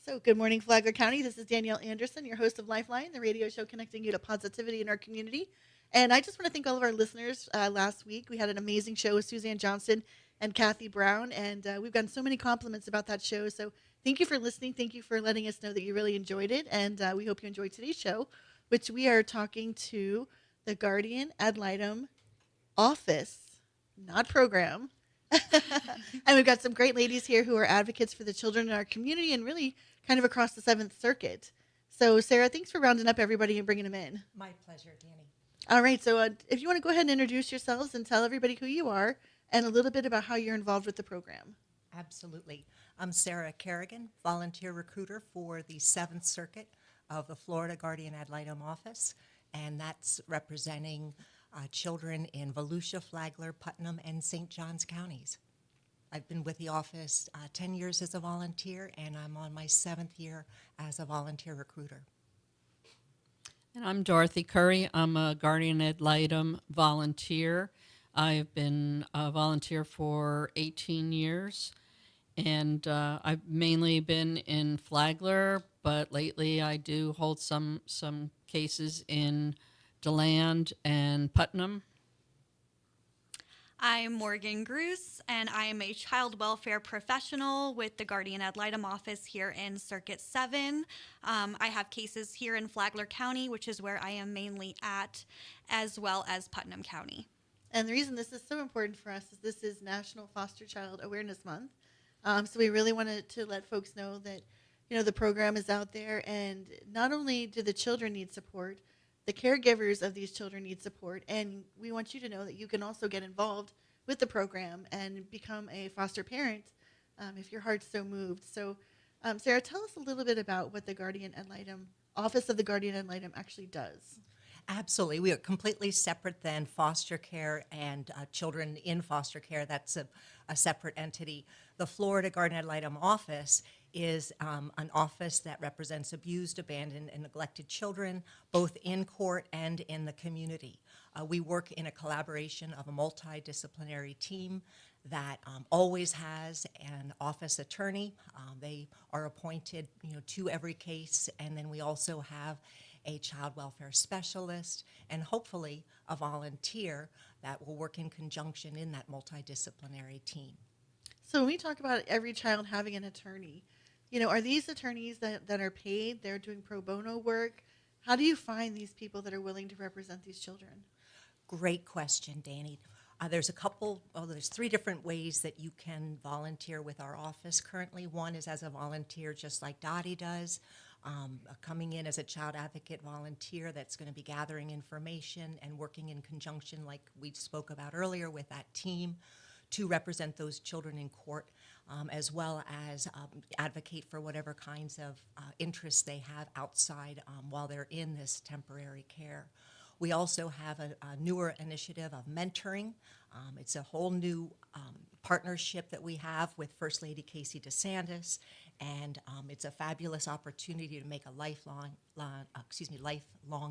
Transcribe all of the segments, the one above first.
So, good morning, Flagler County. This is Danielle Anderson, your host of Lifeline, the radio show connecting you to positivity in our community. And I just want to thank all of our listeners. Last week, we had an amazing show with Suzanne Johnson and Kathy Brown, and we've gotten so many compliments about that show. So, thank you for listening. Thank you for letting us know that you really enjoyed it, and we hope you enjoyed today's show, which we are talking to the Guardian Ad Litem office, not program. And we've got some great ladies here who are advocates for the children in our community and really kind of across the Seventh Circuit. So, Sarah, thanks for rounding up everybody and bringing them in. My pleasure, Danny. All right. So, if you want to go ahead and introduce yourselves and tell everybody who you are and a little bit about how you're involved with the program. Absolutely. I'm Sarah Kerrigan, volunteer recruiter for the Seventh Circuit of the Florida Guardian Ad Litem office, and that's representing children in Volusia, Flagler, Putnam, and St. Johns counties. I've been with the office 10 years as a volunteer, and I'm on my 7th year as a volunteer recruiter. And I'm Dorothy Curry. I'm a Guardian Ad Litem volunteer. I've been a volunteer for 18 years, and I've mainly been in Flagler, but lately I do hold some cases in DeLand and Putnam. I'm Morgan Gruce, and I am a child welfare professional with the Guardian Ad Litem office here in Circuit 7. I have cases here in Flagler County, which is where I am mainly at, as well as Putnam County. And the reason this is so important for us is this is National Foster Child Awareness Month. So we really wanted to let folks know that, the program is out there, and not only do the children need support, the caregivers of these children need support, and we want you to know that you can also get involved with the program and become a foster parent if your heart's so moved. So, Sarah, tell us a little bit about what the Guardian Ad Litem, Office of the Guardian Ad Litem actually does. Absolutely. We are completely separate than foster care and children in foster care. That's a separate entity. The Florida Guardian Ad Litem office is an office that represents abused, abandoned, and neglected children, both in court and in the community. We work in a collaboration of a multidisciplinary team that always has an office attorney. They are appointed, to every case, and then we also have a child welfare specialist, and hopefully a volunteer that will work in conjunction in that multidisciplinary team. So when we talk about every child having an attorney, are these attorneys that are paid? They're doing pro bono work? How do you find these people that are willing to represent these children? Great question, Danny. There's 3 different ways that you can volunteer with our office currently. One is as a volunteer, just like Dottie does, coming in as a child advocate volunteer that's going to be gathering information and working in conjunction, like we spoke about earlier, with that team to represent those children in court, as well as advocate for whatever kinds of interests they have outside while they're in this temporary care. We also have a newer initiative of mentoring. It's a whole new partnership that we have with First Lady Casey DeSantis, and it's a fabulous opportunity to make a lifelong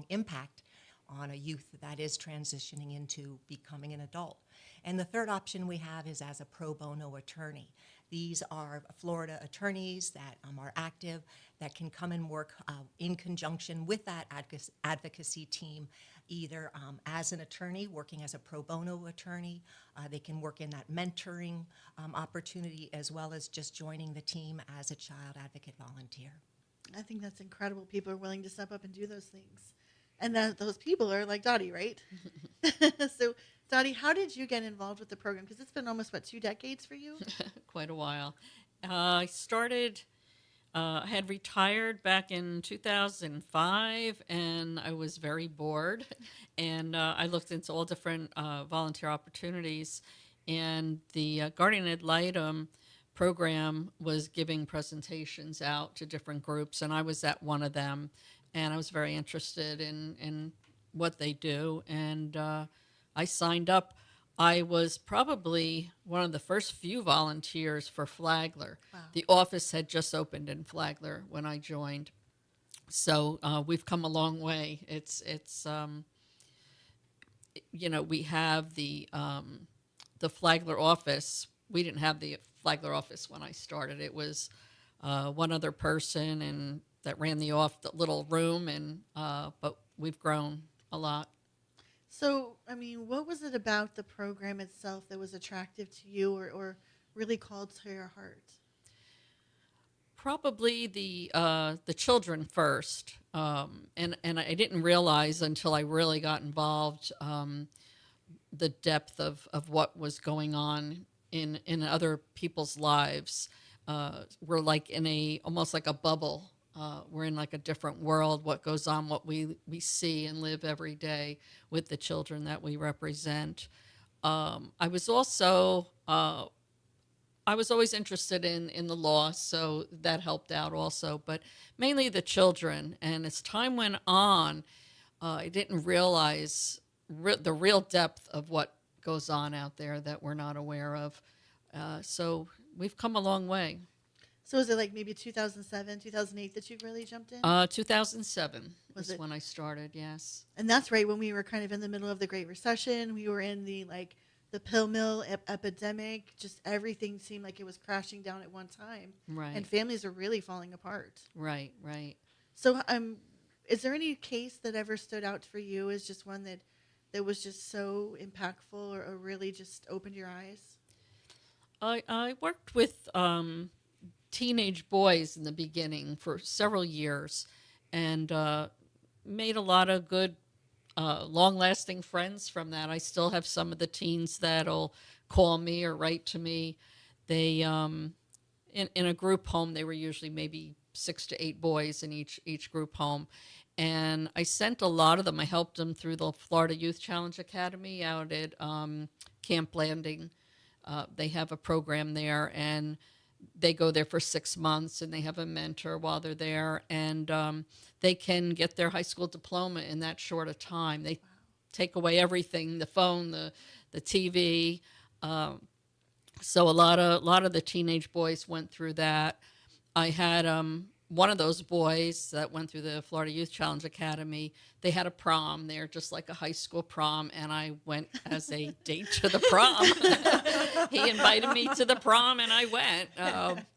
impact on a youth that is transitioning into becoming an adult. And the third option we have is as a pro bono attorney. These are Florida attorneys that are active, that can come and work in conjunction with that advocacy team, either as an attorney, working as a pro bono attorney. They can work in that mentoring opportunity, as well as just joining the team as a child advocate volunteer. I think that's incredible. People are willing to step up and do those things. And those people are like Dottie, right? So, Dottie, how did you get involved with the program? Because it's been almost, 2 decades for you? Quite a while. I had retired back in 2005, and I was very bored. And I looked into all different volunteer opportunities, and the Guardian Ad Litem program was giving presentations out to different groups, and I was at one of them, and I was very interested in what they do, and I signed up. I was probably one of the first few volunteers for Flagler. Wow. The office had just opened in Flagler when I joined, so we've come a long way. We have the Flagler office. We didn't have the Flagler office when I started. It was one other person, and that ran the little room, and but we've grown a lot. So, I mean, what was it about the program itself that was attractive to you, or really called to your heart? Probably the children first, and I didn't realize until I really got involved the depth of what was going on in other people's lives. We're like in almost like a bubble. We're in like a different world. What goes on, what we see and live every day with the children that we represent. I was also I was always interested in the law, so that helped out also, but mainly the children. And as time went on, I didn't realize the real depth of what goes on out there that we're not aware of. So we've come a long way. So was it like maybe 2007, 2008 that you really jumped in? 2007 Was was it? when I started, yes. And that's right when we were kind of in the middle of the Great Recession. We were in the pill mill epidemic. Just everything seemed like it was crashing down at one time, Right, and families were really falling apart. right, right. So, is there any case that ever stood out for you as just one that was just so impactful, or really just opened your eyes? I worked with teenage boys in the beginning for several years, and made a lot of good, long-lasting friends from that. I still have some of the teens that'll call me or write to me. They in a group home, they were usually maybe 6 to 8 boys in each group home, and I sent a lot of them. I helped them through the Florida Youth Challenge Academy out at Camp Landing. They have a program there, and they go there for 6 months, and they have a mentor while they're there, and they can get their high school diploma in that short a time. They take away everything, the phone, the TV. So a lot of the teenage boys went through that. I had one of those boys that went through the Florida Youth Challenge Academy. They had a prom there, just like a high school prom, and I went as a date to the prom. He invited me to the prom, and I went.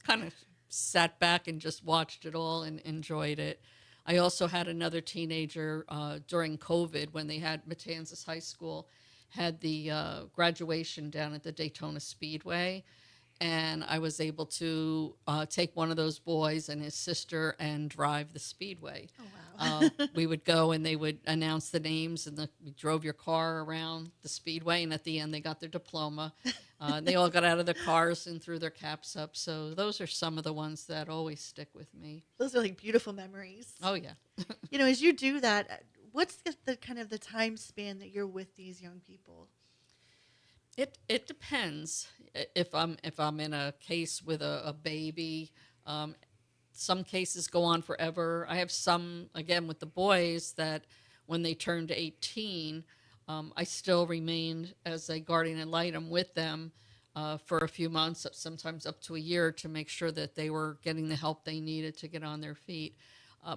Kind of sat back and just watched it all and enjoyed it. I also had another teenager during COVID when they had Matanzas High School had the graduation down at the Daytona Speedway. And I was able to take one of those boys and his sister and drive the speedway. Oh, wow. We would go and they would announce the names, and we drove your car around the speedway. And at the end, they got their diploma. They all got out of their cars and threw their caps up. So those are some of the ones that always stick with me. Those are like beautiful memories. Oh, yeah. As you do that, what's the kind of the time span that you're with these young people? It depends. If I'm in a case with a baby, some cases go on forever. I have some, again, with the boys that when they turned 18, I still remained as a guardian ad litem with them for a few months, sometimes up to a year, to make sure that they were getting the help they needed to get on their feet.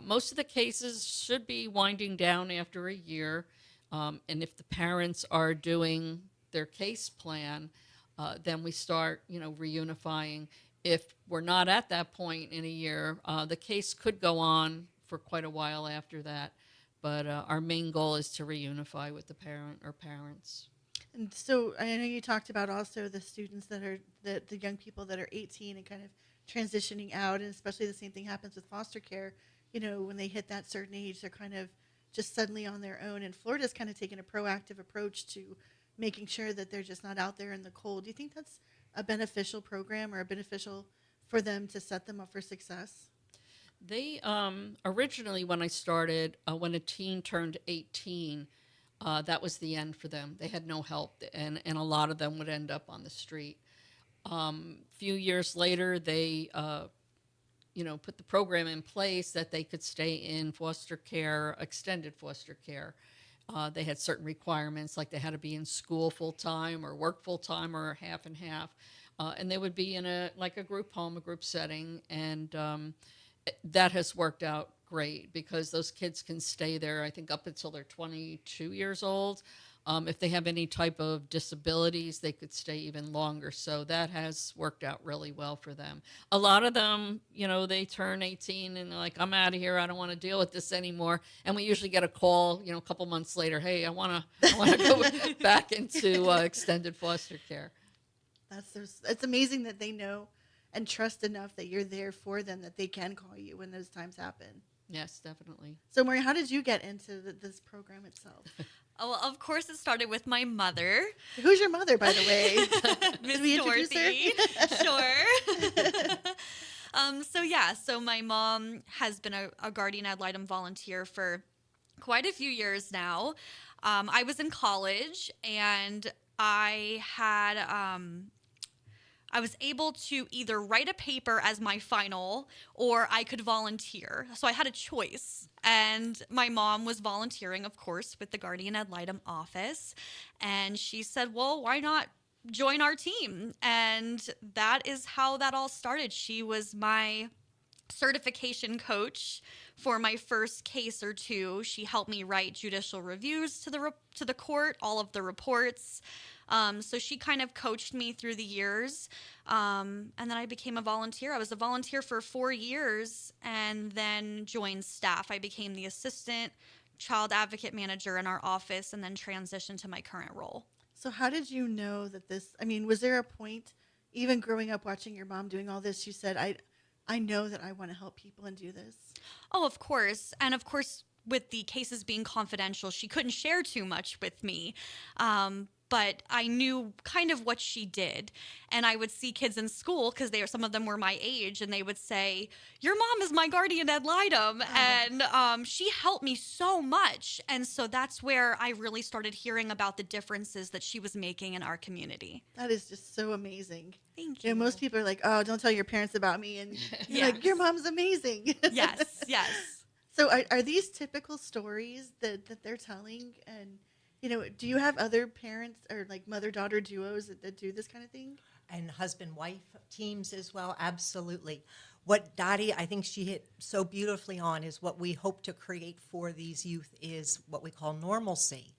Most of the cases should be winding down after a year, and if the parents are doing their case plan, then we start, reunifying. If we're not at that point in a year, the case could go on for quite a while after that. But our main goal is to reunify with the parent or parents. And so I know you talked about also the students that are the young people that are 18 and kind of transitioning out, and especially the same thing happens with foster care. When they hit that certain age, they're kind of just suddenly on their own. And Florida's kind of taken a proactive approach to making sure that they're just not out there in the cold. Do you think that's a beneficial program, or a beneficial for them to set them up for success? They originally, when I started, when a teen turned 18, that was the end for them. They had no help, and a lot of them would end up on the street. Few years later, they put the program in place that they could stay in foster care, extended foster care. They had certain requirements, like they had to be in school full-time or work full-time or half and half. And they would be in a group home, a group setting. And that has worked out great because those kids can stay there, I think, up until they're 22 years old. If they have any type of disabilities, they could stay even longer. So that has worked out really well for them. A lot of them, they turn 18 and they're like, I'm out of here. I don't want to deal with this anymore. And we usually get a call, a couple months later, hey, I want to go back into extended foster care. It's amazing that they know and trust enough that you're there for them, that they can call you when those times happen. Yes, definitely. So, Maureen, how did you get into this program itself? Oh, well, of course, it started with my mother. Who's your mother, by the way? Miss Did we introduce Dorothy. her? Sure. So my mom has been a guardian ad litem volunteer for quite a few years now. I was in college, and I was able to either write a paper as my final or I could volunteer. So I had a choice. And my mom was volunteering, of course, with the Guardian Ad Litem office. And she said, well, why not join our team? And that is how that all started. She was my certification coach for my first case or two. She helped me write judicial reviews to the court, all of the reports. So she kind of coached me through the years. And then I became a volunteer. I was a volunteer for 4 years and then joined staff. I became the assistant child advocate manager in our office and then transitioned to my current role. So how did you know that was there a point, even growing up watching your mom doing all this, you said, I know that I want to help people and do this? Oh, of course. And of course, with the cases being confidential, she couldn't share too much with me. But I knew kind of what she did. And I would see kids in school, because some of them were my age, and they would say, your mom is my guardian ad litem. And she helped me so much. And so that's where I really started hearing about the differences that she was making in our community. That is just so amazing. Thank you. Most people are like, oh, don't tell your parents about me. And you're like, your mom's amazing. Yes. So are these typical stories that they're telling? And do you have other parents or like mother-daughter duos that do this kind of thing? And husband-wife teams as well, absolutely. What Dottie, I think she hit so beautifully on, is what we hope to create for these youth is what we call normalcy.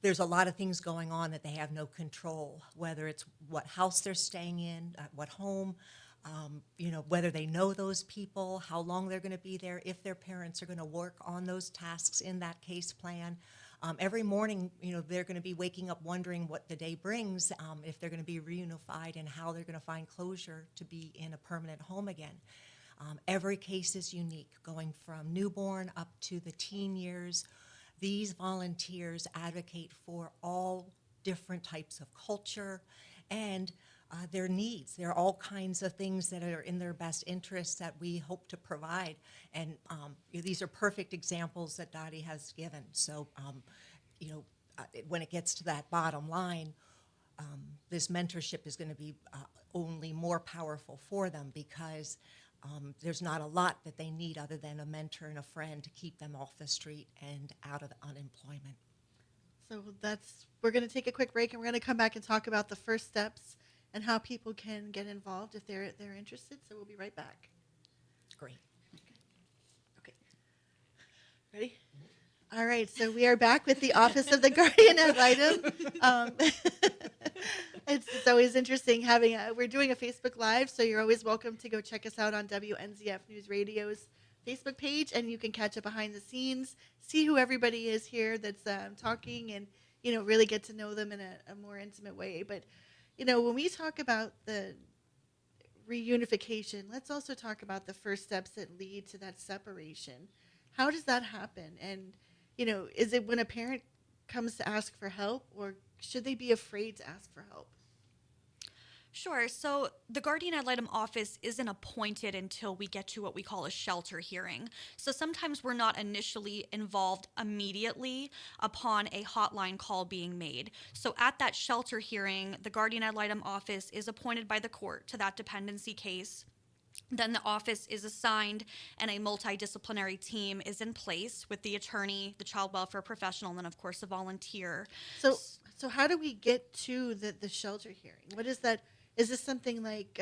There's a lot of things going on that they have no control, whether it's what house they're staying in, what home, whether they know those people, how long they're going to be there, if their parents are going to work on those tasks in that case plan. Every morning, they're going to be waking up wondering what the day brings, if they're going to be reunified and how they're going to find closure to be in a permanent home again. Every case is unique, going from newborn up to the teen years. These volunteers advocate for all different types of culture and their needs. There are all kinds of things that are in their best interests that we hope to provide. And these are perfect examples that Dottie has given. So, when it gets to that bottom line, this mentorship is going to be only more powerful for them because there's not a lot that they need other than a mentor and a friend to keep them off the street and out of unemployment. So we're going to take a quick break, and we're going to come back and talk about the first steps and how people can get involved if they're interested. So we'll be right back. Great. Okay. Ready? All right. So we are back with the Office of the Guardian Ad Litem. It's always interesting we're doing a Facebook Live, so you're always welcome to go check us out on WNZF News Radio's Facebook page, and you can catch up behind the scenes, see who everybody is here that's talking, and really get to know them in a more intimate way. But when we talk about the reunification, let's also talk about the first steps that lead to that separation. How does that happen? And is it when a parent comes to ask for help, or should they be afraid to ask for help? Sure. So the Guardian Ad Litem office isn't appointed until we get to what we call a shelter hearing. So sometimes we're not initially involved immediately upon a hotline call being made. So at that shelter hearing, the Guardian Ad Litem office is appointed by the court to that dependency case. Then the office is assigned and a multidisciplinary team is in place with the attorney, the child welfare professional, and then of course a volunteer. So how do we get to the shelter hearing? What is that? Is this something like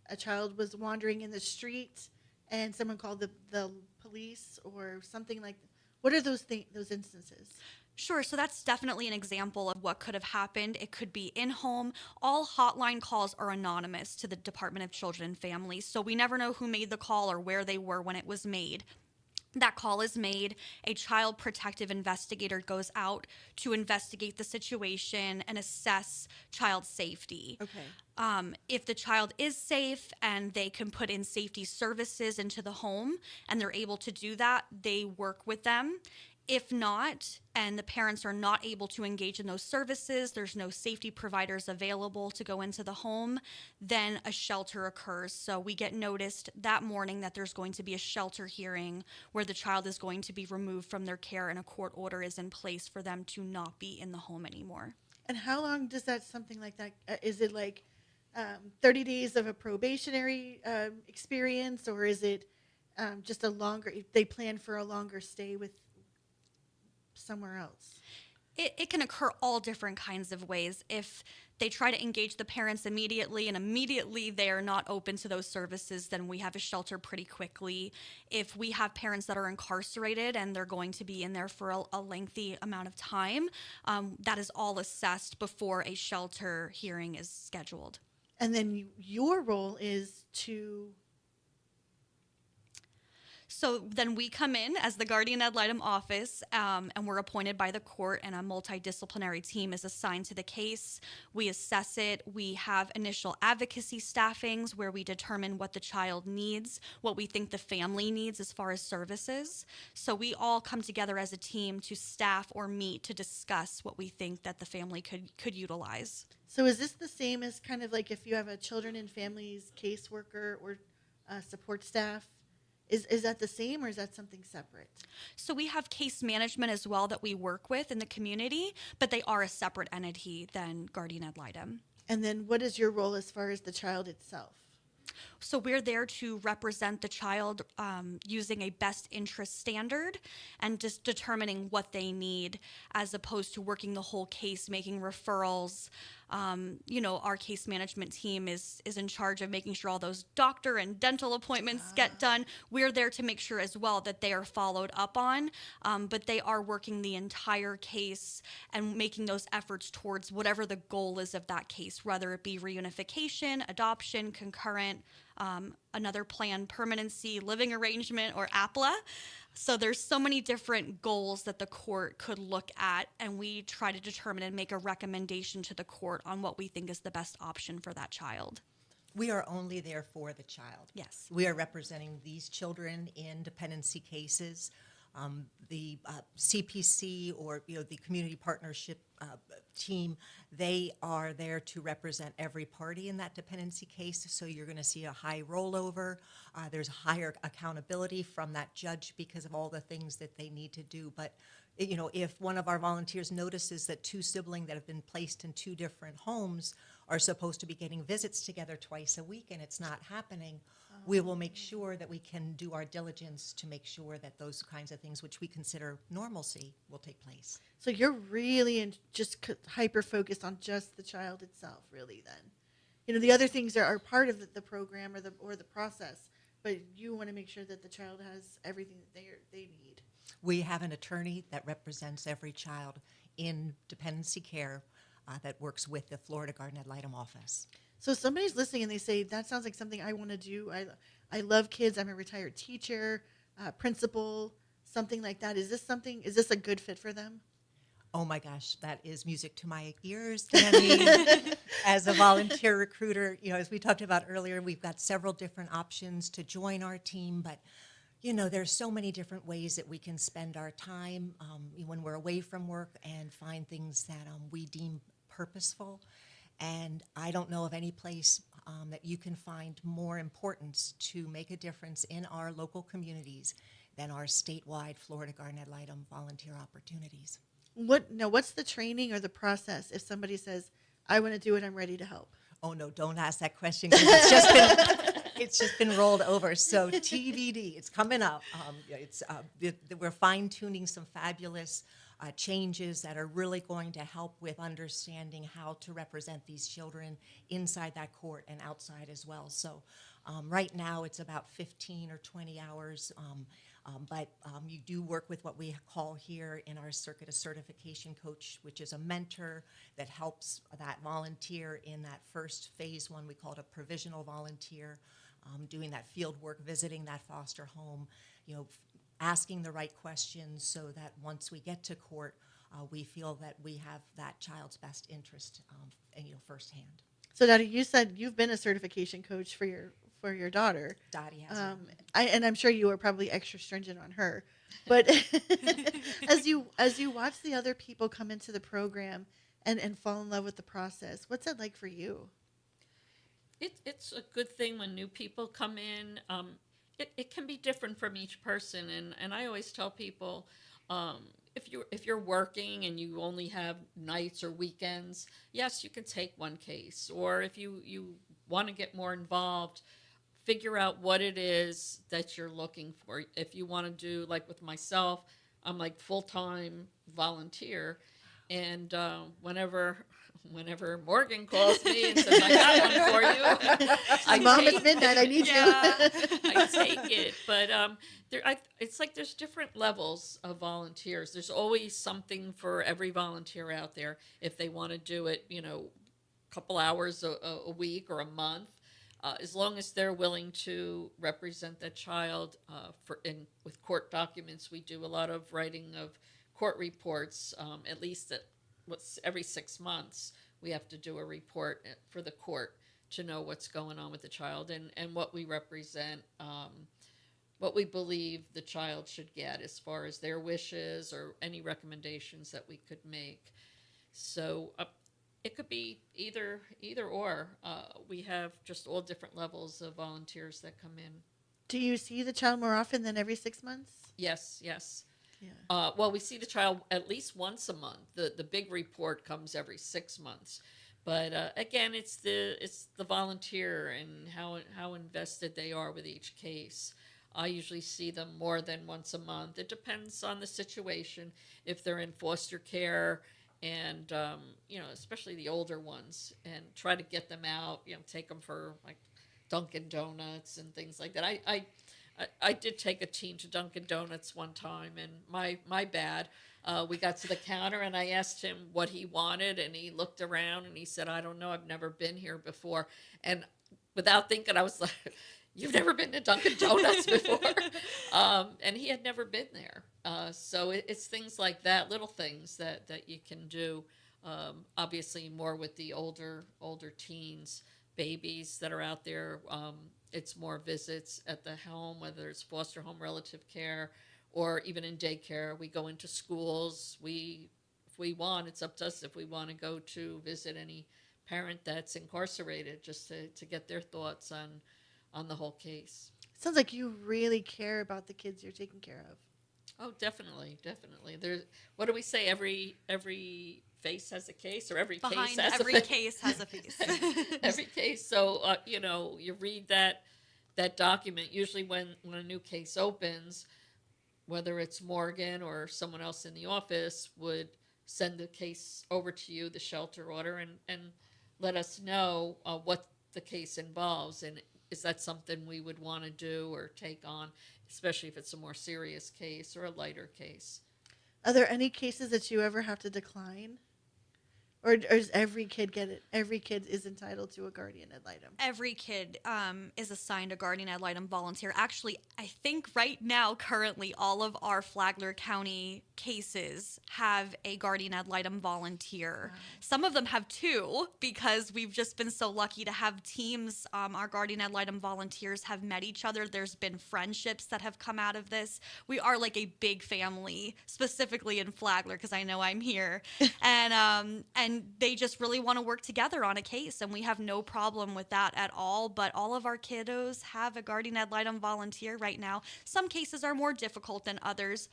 a child was wandering in the street and someone called the police or something like that? What are those instances? Sure. So that's definitely an example of what could have happened. It could be in home. All hotline calls are anonymous to the Department of Children and Families. So we never know who made the call or where they were when it was made. That call is made. A child protective investigator goes out to investigate the situation and assess child safety. Okay. If the child is safe and they can put in safety services into the home and they're able to do that, they work with them. If not, and the parents are not able to engage in those services, there's no safety providers available to go into the home, then a shelter occurs. So we get noticed that morning that there's going to be a shelter hearing where the child is going to be removed from their care and a court order is in place for them to not be in the home anymore. And how long does that something like that? Is it like 30 days of a probationary experience, or is it just a longer? They plan for a longer stay with somewhere else. It can occur all different kinds of ways. If they try to engage the parents immediately and immediately they are not open to those services, then we have a shelter pretty quickly. If we have parents that are incarcerated and they're going to be in there for a lengthy amount of time, that is all assessed before a shelter hearing is scheduled. And then your role is to... So then we come in as the guardian ad litem office, and we're appointed by the court, and a multidisciplinary team is assigned to the case. We assess it. We have initial advocacy staffings where we determine what the child needs, what we think the family needs as far as services. So we all come together as a team to staff or meet to discuss what we think that the family could utilize. So is this the same as kind of like if you have a children and families caseworker or support staff? Is that the same, or is that something separate? So we have case management as well that we work with in the community, but they are a separate entity than guardian ad litem. And then what is your role as far as the child itself? So we're there to represent the child using a best interest standard and just determining what they need, as opposed to working the whole case, making referrals. Our case management team is in charge of making sure all those doctor and dental appointments get done. We're there to make sure as well that they are followed up on, but they are working the entire case and making those efforts towards whatever the goal is of that case, whether it be reunification, adoption, concurrent, another plan, permanency, living arrangement, or APLA. So there's so many different goals that the court could look at, and we try to determine and make a recommendation to the court on what we think is the best option for that child. We are only there for the child. Yes. We are representing these children in dependency cases. The CPC or the community partnership team, they are there to represent every party in that dependency case. So you're going to see a high rollover. There's higher accountability from that judge because of all the things that they need to do. But if one of our volunteers notices that two siblings that have been placed in two different homes are supposed to be getting visits together twice a week and it's not happening, we will make sure that we can do our diligence to make sure that those kinds of things, which we consider normalcy, will take place. So you're really just hyper focused on just the child itself, really. Then, the other things are part of the program or the process, but you want to make sure that the child has everything that they need. We have an attorney that represents every child in dependency care that works with the Florida Guardian ad litem office. So if somebody's listening and they say, that sounds like something I want to do. I love kids. I'm a retired teacher, principal, something like that. Is this a good fit for them? Oh my gosh, that is music to my ears, Danny. As a volunteer recruiter, as we talked about earlier, we've got several different options to join our team, but there's so many different ways that we can spend our time when we're away from work and find things that we deem purposeful. And I don't know of any place that you can find more importance to make a difference in our local communities than our statewide Florida Guardian ad litem volunteer opportunities. What's the training or the process if somebody says, I want to do it, I'm ready to help? Oh no, don't ask that question because it's just been rolled over. So TBD, it's coming up. We're fine-tuning some fabulous changes that are really going to help with understanding how to represent these children inside that court and outside as well. So Right now, it's about 15 or 20 hours, but you do work with what we call here in our circuit a certification coach, which is a mentor that helps that volunteer in that first phase one. We call it a provisional volunteer, doing that field work, visiting that foster home, asking the right questions so that once we get to court, we feel that we have that child's best interest, firsthand. So, Dottie, you said you've been a certification coach for your daughter. Dottie has. And I'm sure you were probably extra stringent on her. But as you watch the other people come into the program and fall in love with the process, what's it like for you? It's a good thing when new people come in. It can be different from each person, and I always tell people, if you're working and you only have nights or weekends, yes, you can take one case. Or if you want to get more involved, figure out what it is that you're looking for. If you want to do, like with myself, I'm like full-time volunteer, and whenever Morgan calls me and says, I got one for you, Mom, it's midnight, I need you. I take it. But it's like there's different levels of volunteers. There's always something for every volunteer out there if they want to do it, a couple hours a week or a month. As long as they're willing to represent that child with court documents. We do a lot of writing of court reports, at least every 6 months. We have to do a report for the court to know what's going on with the child and what we represent, what we believe the child should get as far as their wishes or any recommendations that we could make. So it could be either or. We have just all different levels of volunteers that come in. Do you see the child more often than every 6 months? Yes. Yeah. Well, we see the child at least once a month. The big report comes every 6 months. But again, it's the volunteer and how invested they are with each case. I usually see them more than once a month. It depends on the situation. If they're in foster care, and especially the older ones, and try to get them out. Take them for like Dunkin' Donuts and things like that. I did take a team to Dunkin' Donuts one time, and my bad. We got to the counter, and I asked him what he wanted, and he looked around, and he said, "I don't know. I've never been here before." And without thinking, I was like, "You've never been to Dunkin' Donuts before?" And he had never been there. So it's things like that, little things that you can do. Obviously, more with the older teens, babies that are out there. It's more visits at the home, whether it's foster home, relative care, or even in daycare. We go into schools. If we want, it's up to us if we want to go to visit any parent that's incarcerated, just to get their thoughts on the whole case. Sounds like you really care about the kids you're taking care of. Oh, definitely. There's, what do we say? Every face has a case, or every Behind case has every a face. case has a face. Every case. So you read that document. Usually, when a new case opens, whether it's Morgan or someone else in the office would send the case over to you, the shelter order, and let us know what the case involves, and is that something we would want to do or take on, especially if it's a more serious case or a lighter case. Are there any cases that you ever have to decline? Or does every kid get it? Every kid is entitled to a guardian ad litem. Every kid is assigned a guardian ad litem volunteer. Actually, I think right now, currently, all of our Flagler County cases have a guardian ad litem volunteer. Wow. Some of them have two, because we've just been so lucky to have teams. Our guardian ad litem volunteers have met each other. There's been friendships that have come out of this. We are like a big family, specifically in Flagler, because I know I'm here. And they just really want to work together on a case, and we have no problem with that at all. But all of our kiddos have a guardian ad litem volunteer right now. Some cases are more difficult than others.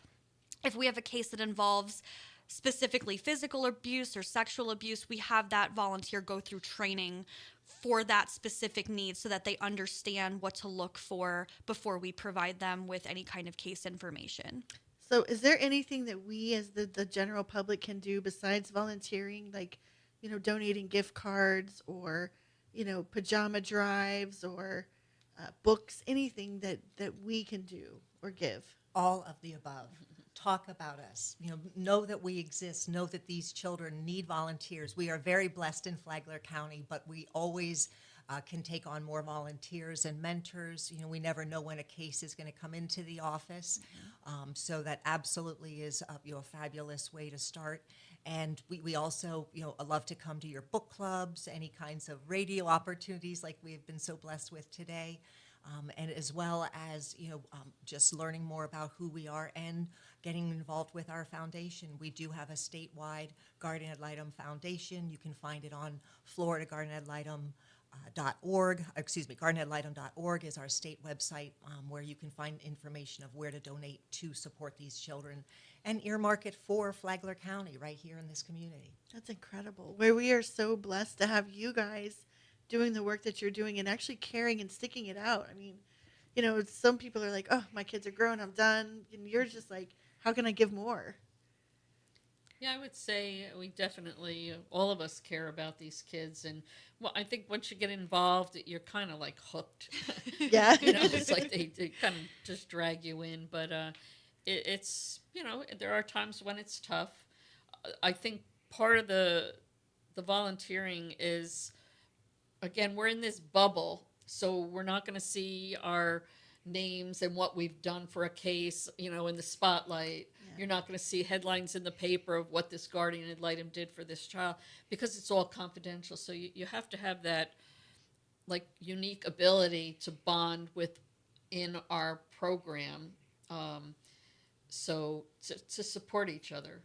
If we have a case that involves specifically physical abuse or sexual abuse, we have that volunteer go through training for that specific need so that they understand what to look for before we provide them with any kind of case information. So is there anything that we as the general public can do besides volunteering, like, donating gift cards or, pajama drives or books, anything that we can do or give. All of the above. Talk about us. Know that we exist. Know that these children need volunteers. We are very blessed in Flagler County, but we always can take on more volunteers and mentors. We never know when a case is going to come into the office. So that absolutely is a fabulous way to start. And we also, love to come to your book clubs, any kinds of radio opportunities like we've been so blessed with today. And as well as, just learning more about who we are and getting involved with our foundation. We do have a statewide Guardian Ad Litem Foundation. You can find it on Florida Guardian Ad Litem. GuardianAdLitem.org is our state website where you can find information of where to donate to support these children and earmark it for Flagler County right here in this community. That's incredible. Where we are so blessed to have you guys doing the work that you're doing and actually caring and sticking it out. I mean, some people are like, oh, my kids are grown, I'm done. And you're just like, how can I give more? Yeah, I would say we definitely, all of us care about these kids. And well, I think once you get involved, you're kind of like hooked. Yeah. It's like they kind of just drag you in. But it's, there are times when it's tough. I think part of the volunteering is, again, we're in this bubble, so we're not going to see our names and what we've done for a case, in the spotlight. Yeah. You're not going to see headlines in the paper of what this guardian ad litem did for this child because it's all confidential. So you have to have that unique ability to bond within our program, so to support each other.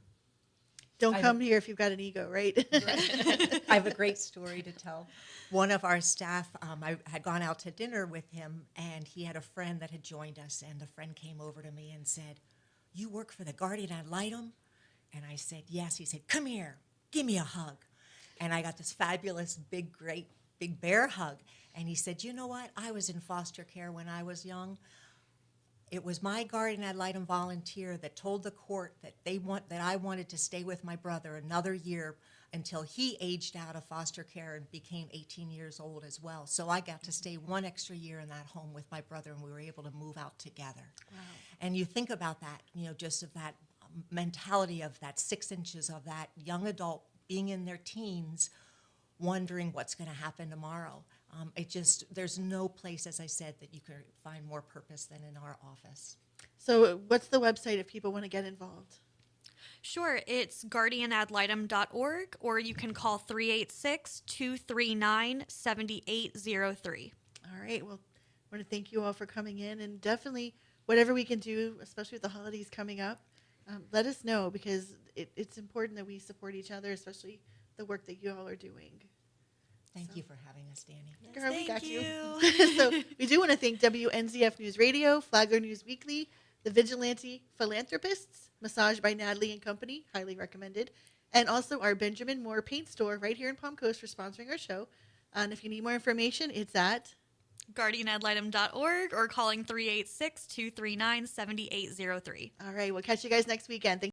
Don't come here if you've got an ego, right? Right. I have a great story to tell. One of our staff, I had gone out to dinner with him, and he had a friend that had joined us, and the friend came over to me and said, "You work for the Guardian Ad Litem?" And I said, "Yes." He said, "Come here, give me a hug." And I got this fabulous, great big bear hug. And he said, "You know what? I was in foster care when I was young. It was my Guardian Ad Litem volunteer that told the court that I wanted to stay with my brother another year until he aged out of foster care and became 18 years old as well. So I got to stay one extra year in that home with my brother, and we were able to move out together." Wow. And you think about that, just of that mentality of that 6 inches of that young adult being in their teens, wondering what's going to happen tomorrow. There's no place, as I said, that you can find more purpose than in our office. So what's the website if people want to get involved? Sure, it's guardianadlitem.org, or you can call 386-239-7803. All right. Well, I want to thank you all for coming in, and definitely whatever we can do, especially with the holidays coming up, let us know, because it's important that we support each other, especially the work that you all are doing. Thank you for having us, Danny. Yes, Girl, we got thank you. you. So we do want to thank WNZF News Radio, Flagler News Weekly, the Vigilante Philanthropists, Massage by Natalie and Company, highly recommended, and also our Benjamin Moore Paint Store right here in Palm Coast for sponsoring our show. And if you need more information, it's at guardianadlitem.org or calling 386-239-7803. All right, we'll catch you guys next weekend. Thanks.